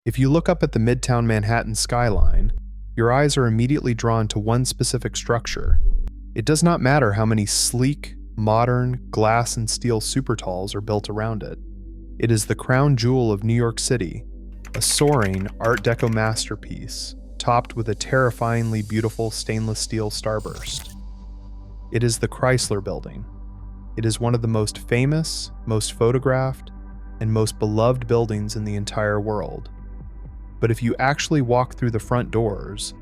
If you look up at the Midtown Manhattan skyline, your eyes are immediately drawn to one specific structure. It does not matter how many sleek, modern, glass and steel supertalls are built around it. It is the crown jewel of New York City, a soaring Art Deco masterpiece, topped with a terrifyingly beautiful stainless steel starburst. It is the Chrysler Building. It is one of the most famous, most photographed, and most beloved buildings in the entire world. But if you actually walk through the front doors,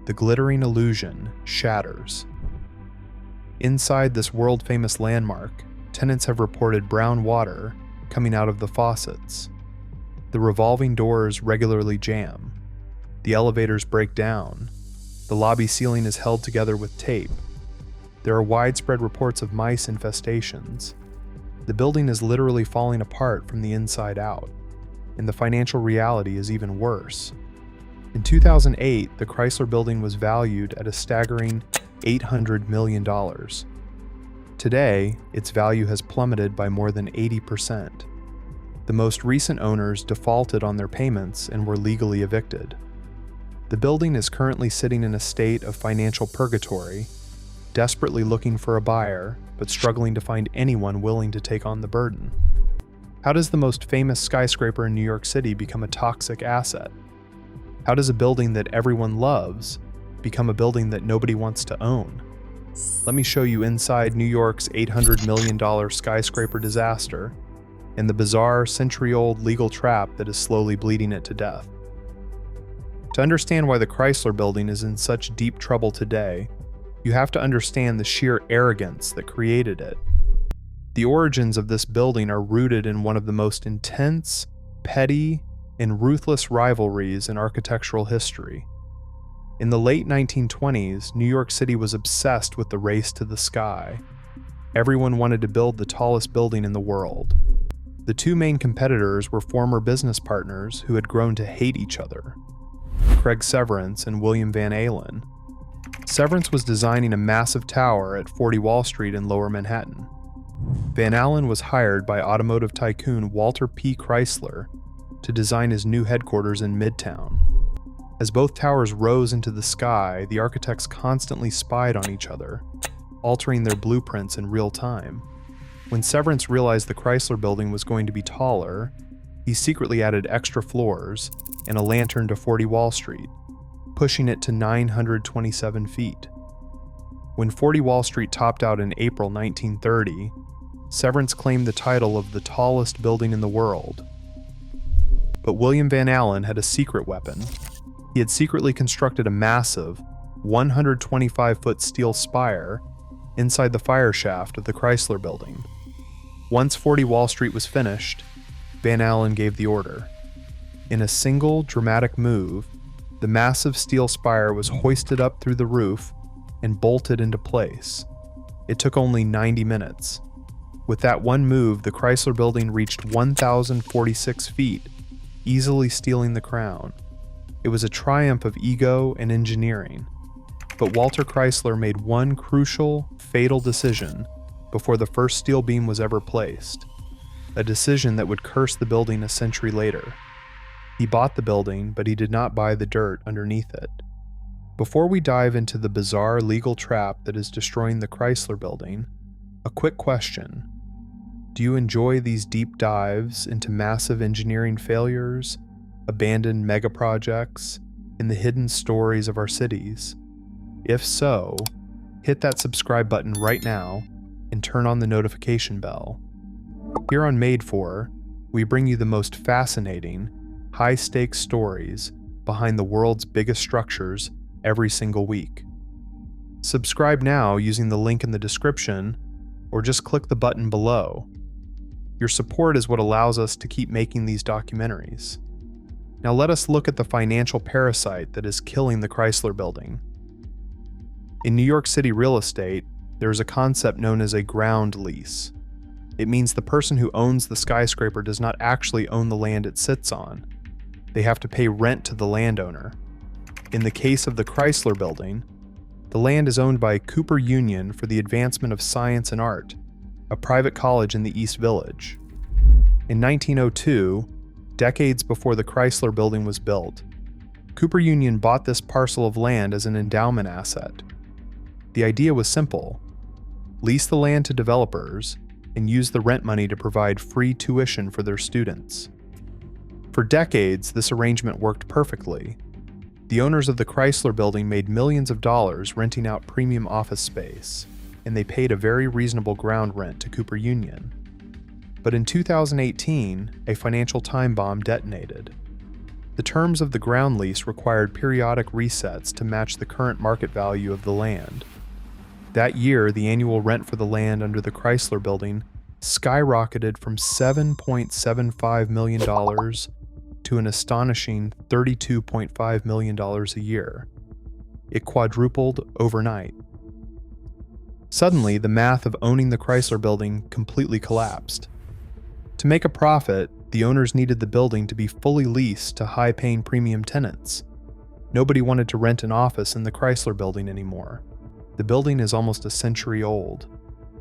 the glittering illusion shatters. Inside this world-famous landmark, tenants have reported brown water coming out of the faucets. The revolving doors regularly jam. The elevators break down. The lobby ceiling is held together with tape. There are widespread reports of mice infestations. The building is literally falling apart from the inside out, and the financial reality is even worse. In 2008, the Chrysler Building was valued at a staggering $800 million. Today, its value has plummeted by more than 80%. The most recent owners defaulted on their payments and were legally evicted. The building is currently sitting in a state of financial purgatory, desperately looking for a buyer, but struggling to find anyone willing to take on the burden. How does the most famous skyscraper in New York City become a toxic asset? How does a building that everyone loves become a building that nobody wants to own? Let me show you inside New York's $800 million skyscraper disaster and the bizarre, century-old legal trap that is slowly bleeding it to death. To understand why the Chrysler Building is in such deep trouble today, you have to understand the sheer arrogance that created it. The origins of this building are rooted in one of the most intense, petty, and ruthless rivalries in architectural history. In the late 1920s, New York City was obsessed with the race to the sky. Everyone wanted to build the tallest building in the world. The two main competitors were former business partners who had grown to hate each other, Craig Severance and William Van Alen. Severance was designing a massive tower at 40 Wall Street in Lower Manhattan. Van Alen was hired by automotive tycoon Walter P. Chrysler to design his new headquarters in Midtown. As both towers rose into the sky, the architects constantly spied on each other, altering their blueprints in real time. When Severance realized the Chrysler Building was going to be taller, he secretly added extra floors and a lantern to 40 Wall Street, pushing it to 927 feet. When 40 Wall Street topped out in April 1930, Severance claimed the title of the tallest building in the world. But William Van Alen had a secret weapon. He had secretly constructed a massive, 125-foot steel spire inside the fire shaft of the Chrysler Building. Once 40 Wall Street was finished, Van Alen gave the order. In a single dramatic move, the massive steel spire was hoisted up through the roof and bolted into place. It took only 90 minutes. With that one move, the Chrysler Building reached 1,046 feet, easily stealing the crown. It was a triumph of ego and engineering. But Walter Chrysler made one crucial, fatal decision before the first steel beam was ever placed, a decision that would curse the building a century later. He bought the building, but he did not buy the dirt underneath it. Before we dive into the bizarre legal trap that is destroying the Chrysler Building, a quick question. Do you enjoy these deep dives into massive engineering failures, abandoned mega projects, and the hidden stories of our cities? If so, hit that subscribe button right now and turn on the notification bell. Here on MadeFor, we bring you the most fascinating, high-stakes stories behind the world's biggest structures every single week. Subscribe now using the link in the description, or just click the button below. Your support is what allows us to keep making these documentaries. Now let us look at the financial parasite that is killing the Chrysler Building. In New York City real estate, there is a concept known as a ground lease. It means the person who owns the skyscraper does not actually own the land it sits on. They have to pay rent to the landowner. In the case of the Chrysler Building, the land is owned by Cooper Union for the Advancement of Science and Art, a private college in the East Village. In 1902, decades before the Chrysler Building was built. Cooper Union bought this parcel of land as an endowment asset. The idea was simple: lease the land to developers and use the rent money to provide free tuition for their students. For decades, this arrangement worked perfectly. The owners of the Chrysler Building made millions of dollars renting out premium office space, and they paid a very reasonable ground rent to Cooper Union. But in 2018, a financial time bomb detonated. The terms of the ground lease required periodic resets to match the current market value of the land. That year, the annual rent for the land under the Chrysler Building skyrocketed from $7.75 million to an astonishing $32.5 million a year. It quadrupled overnight. Suddenly, the math of owning the Chrysler Building completely collapsed. To make a profit, the owners needed the building to be fully leased to high-paying premium tenants. Nobody wanted to rent an office in the Chrysler Building anymore. The building is almost a century old.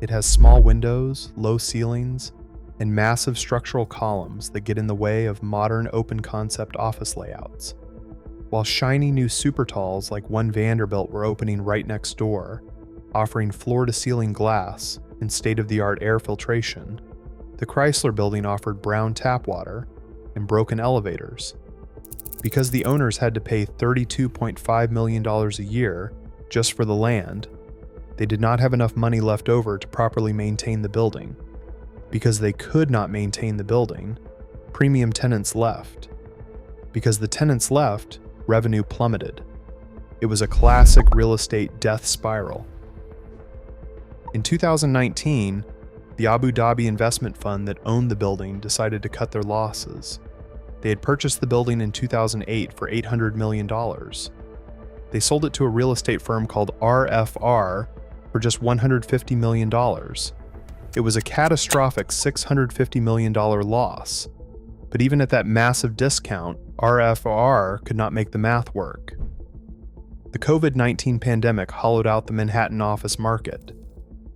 It has small windows, low ceilings, and massive structural columns that get in the way of modern open-concept office layouts. While shiny new super talls like One Vanderbilt were opening right next door, offering floor-to-ceiling glass and state-of-the-art air filtration, the Chrysler Building offered brown tap water and broken elevators. Because the owners had to pay $32.5 million a year just for the land, they did not have enough money left over to properly maintain the building. Because they could not maintain the building, premium tenants left. Because the tenants left, revenue plummeted. It was a classic real estate death spiral. In 2019, the Abu Dhabi investment fund that owned the building decided to cut their losses. They had purchased the building in 2008 for $800 million. They sold it to a real estate firm called RFR for just $150 million. It was a catastrophic $650 million loss. But even at that massive discount, RFR could not make the math work. The COVID-19 pandemic hollowed out the Manhattan office market.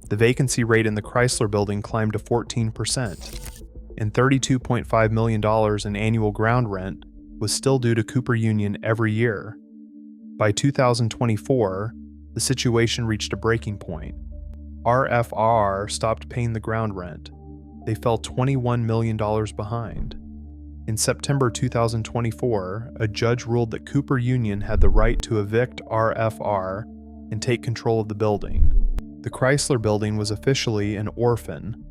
The vacancy rate in the Chrysler Building climbed to 14%, and $32.5 million in annual ground rent was still due to Cooper Union every year. By 2024, the situation reached a breaking point. RFR stopped paying the ground rent. They fell $21 million behind. In September 2024, a judge ruled that Cooper Union had the right to evict RFR and take control of the building. The Chrysler Building was officially an orphan.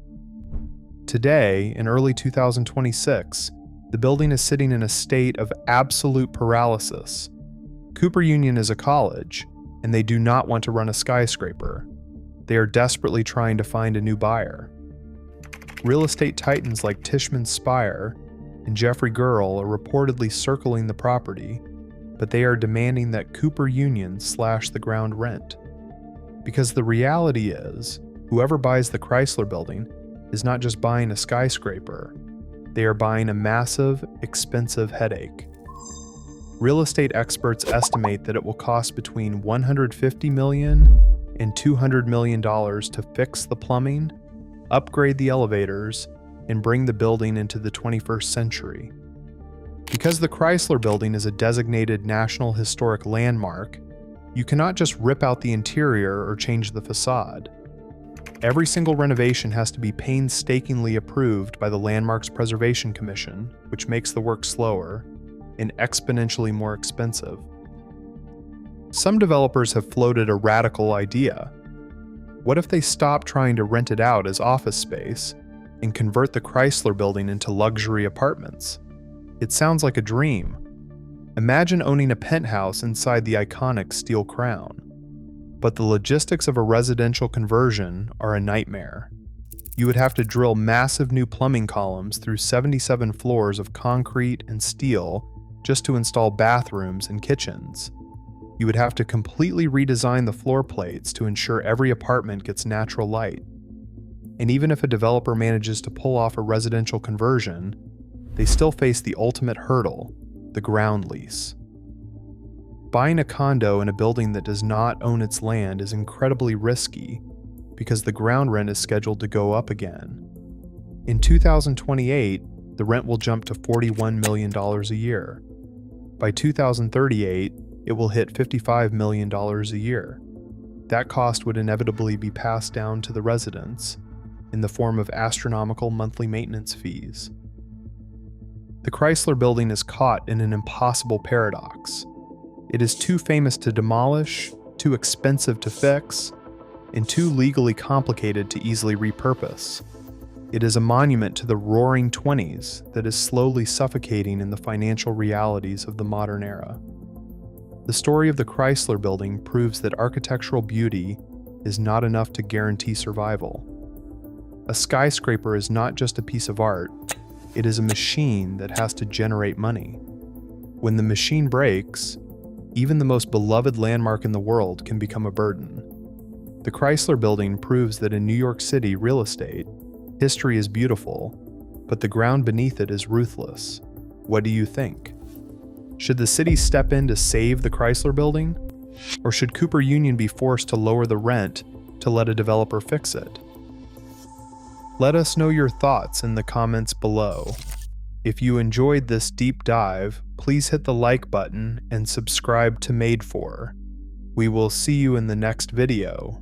Today, in early 2026, the building is sitting in a state of absolute paralysis. Cooper Union is a college, and they do not want to run a skyscraper. They are desperately trying to find a new buyer. Real estate titans like Tishman Speyer and Jeffrey Gurl are reportedly circling the property, but they are demanding that Cooper Union slash the ground rent. Because the reality is, whoever buys the Chrysler Building is not just buying a skyscraper, they are buying a massive, expensive headache. Real estate experts estimate that it will cost between $150 million and $200 million to fix the plumbing, upgrade the elevators, and bring the building into the 21st century. Because the Chrysler Building is a designated National Historic Landmark, you cannot just rip out the interior or change the facade. Every single renovation has to be painstakingly approved by the Landmarks Preservation Commission, which makes the work slower and exponentially more expensive. Some developers have floated a radical idea. What if they stop trying to rent it out as office space and convert the Chrysler Building into luxury apartments? It sounds like a dream. Imagine owning a penthouse inside the iconic steel crown. But the logistics of a residential conversion are a nightmare. You would have to drill massive new plumbing columns through 77 floors of concrete and steel just to install bathrooms and kitchens. You would have to completely redesign the floor plates to ensure every apartment gets natural light. And even if a developer manages to pull off a residential conversion, they still face the ultimate hurdle: the ground lease. Buying a condo in a building that does not own its land is incredibly risky because the ground rent is scheduled to go up again. In 2028, the rent will jump to $41 million a year. By 2038, it will hit $55 million a year. That cost would inevitably be passed down to the residents in the form of astronomical monthly maintenance fees. The Chrysler Building is caught in an impossible paradox. It is too famous to demolish, too expensive to fix, and too legally complicated to easily repurpose. It is a monument to the roaring 20s that is slowly suffocating in the financial realities of the modern era. The story of the Chrysler Building proves that architectural beauty is not enough to guarantee survival. A skyscraper is not just a piece of art, it is a machine that has to generate money. When the machine breaks, even the most beloved landmark in the world can become a burden. The Chrysler Building proves that in New York City real estate, history is beautiful, but the ground beneath it is ruthless. What do you think? Should the city step in to save the Chrysler Building? Or should Cooper Union be forced to lower the rent to let a developer fix it? Let us know your thoughts in the comments below. If you enjoyed this deep dive, please hit the like button and subscribe to MadeFor. We will see you in the next video.